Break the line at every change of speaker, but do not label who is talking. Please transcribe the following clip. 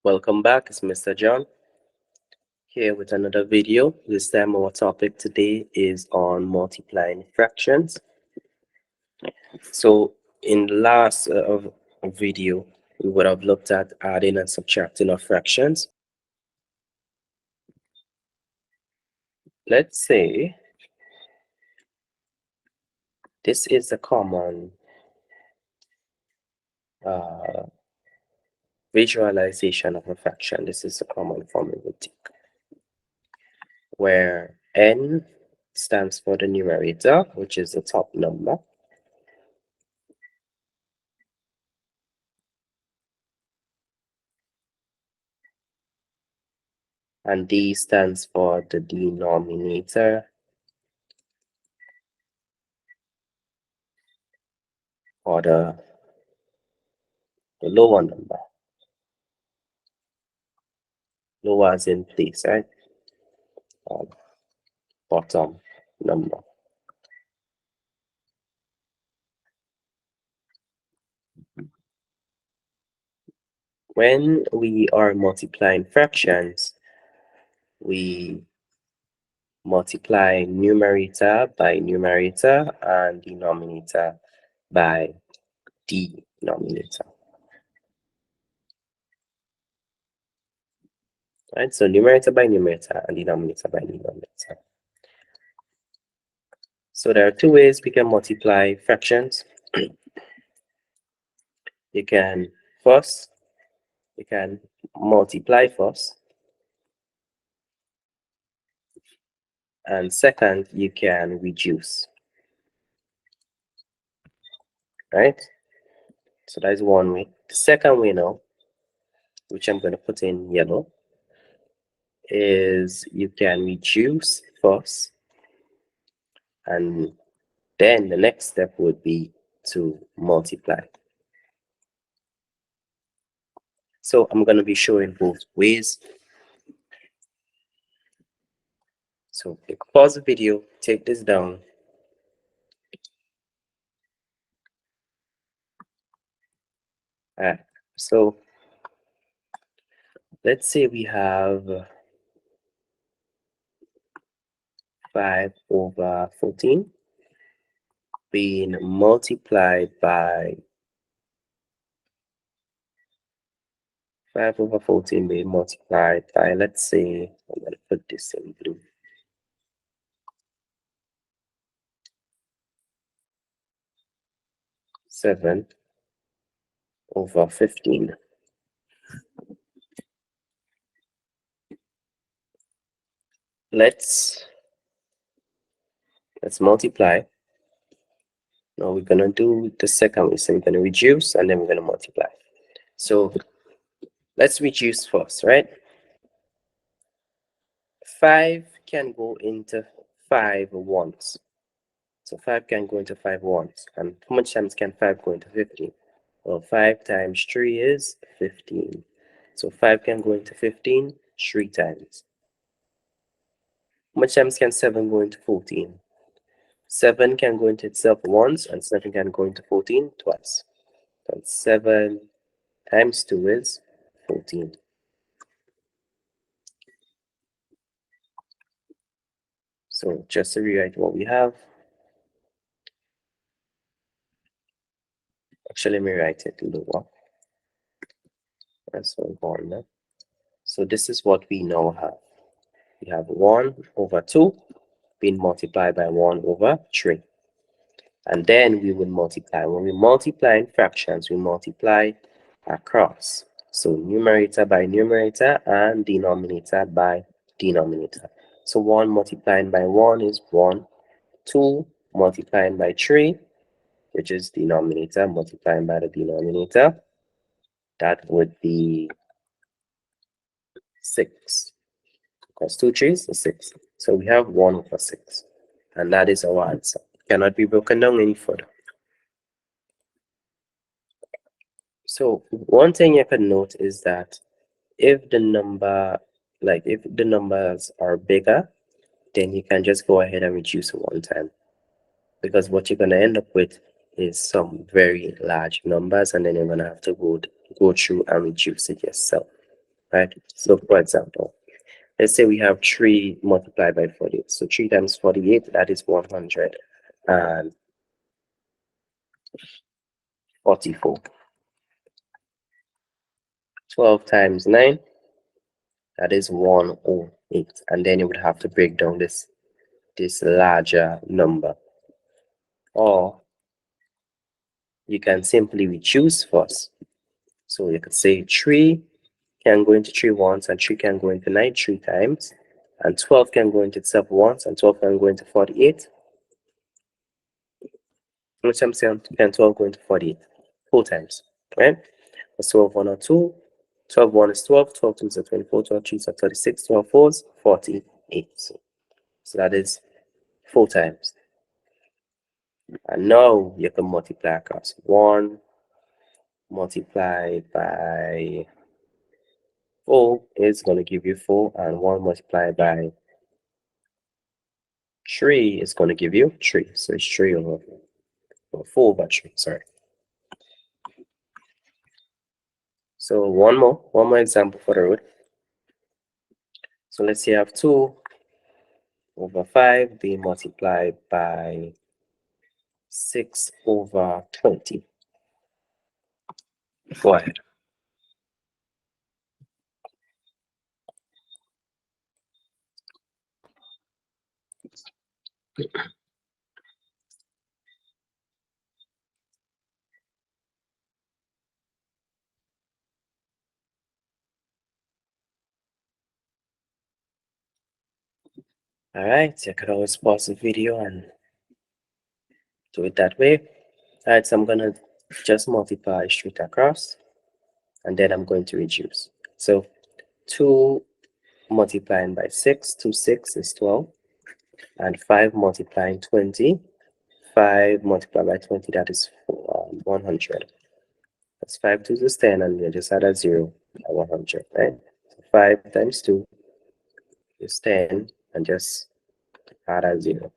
Welcome back, it's Mr. John here with another video. This time our topic today is on multiplying fractions. So in the last video, we would have looked at adding and subtracting of fractions. Let's say this is a common visualization of a fraction. This is a common form we would take, where n stands for the numerator, which is the top number. And D stands for the denominator, or the lower number. Lower as in place, right? Bottom number. When we are multiplying fractions, we multiply numerator by numerator and denominator by denominator. Right, so numerator by numerator and denominator by denominator. So there are two ways we can multiply fractions. You can multiply first, and second, you can reduce. Right? So that is one way. The second way now, which I'm going to put in yellow, is you can reduce first, and then the next step would be to multiply. So I'm going to be showing both ways. So pause the video, take this down. Alright, so let's say we have 5/14 being multiplied by 5/14 being multiplied by, let's say, I'm going to put this in blue. 7/15. Let's multiply. Now we're gonna do the second way. So we're gonna reduce and then we're gonna multiply. So let's reduce first, right? 5 can go into 5 once. So 5 can go into 5 once. And how much times can 5 go into 15? Well, 5 times 3 is 15. So 5 can go into 15 3 times. How much times can 7 go into 14? 7 can go into itself once, and 7 can go into 14 twice. And 7 times 2 is 14. So just to rewrite what we have, actually let me write it lower. That's one corner. So this is what we now have. We have 1/2 being multiplied by 1/3. And then we will multiply. When we multiply in fractions, we multiply across. So numerator by numerator and denominator by denominator. So 1 multiplying by 1 is 1. 2 multiplying by 3, which is denominator multiplying by the denominator, that would be 6. Because 2 3s is 6. So we have 1/6. And that is our answer. It cannot be broken down any further. So one thing you can note is that if the numbers are bigger, then you can just go ahead and reduce it one time. Because what you're going to end up with is some very large numbers, and then you're going to have to go through and reduce it yourself. right? So for example, let's say we have 3 multiplied by 48. So 3 times 48, that is 144. 12 times 9, that is 108. And then you would have to break down this larger number. Or you can simply reduce first. So you could say 3 can go into 3 once, and 3 can go into 9 3 times, and 12 can go into itself once, and 12 can go into 48. Which I'm saying, can 12 go into 48? 4 times, right? That's 12 1 or 2. 12 1 is 12, 12 2 is 24, 12 3 is 36, 12 4 is 48. So that is 4 times. And now you can multiply across. 1 multiplied by 4 is going to give you 4, and 1 multiplied by 3 is going to give you 3. So it's 3 over 4 over 3, sorry. So one more example for the root. So let's say I have 2 over 5 being multiplied by 6 over 20. Go ahead. All right, you could always pause the video and do it that way. All right, so I'm gonna just multiply straight across, and then I'm going to reduce. So 2 multiplying by 6, 2 6 is 12, and 5 multiplying 20, 5 multiplied by 20, that is 100. That's 5 2 is 10, and you just add a 0 at 100, right? So 5 times 2 is 10, and just add a 0.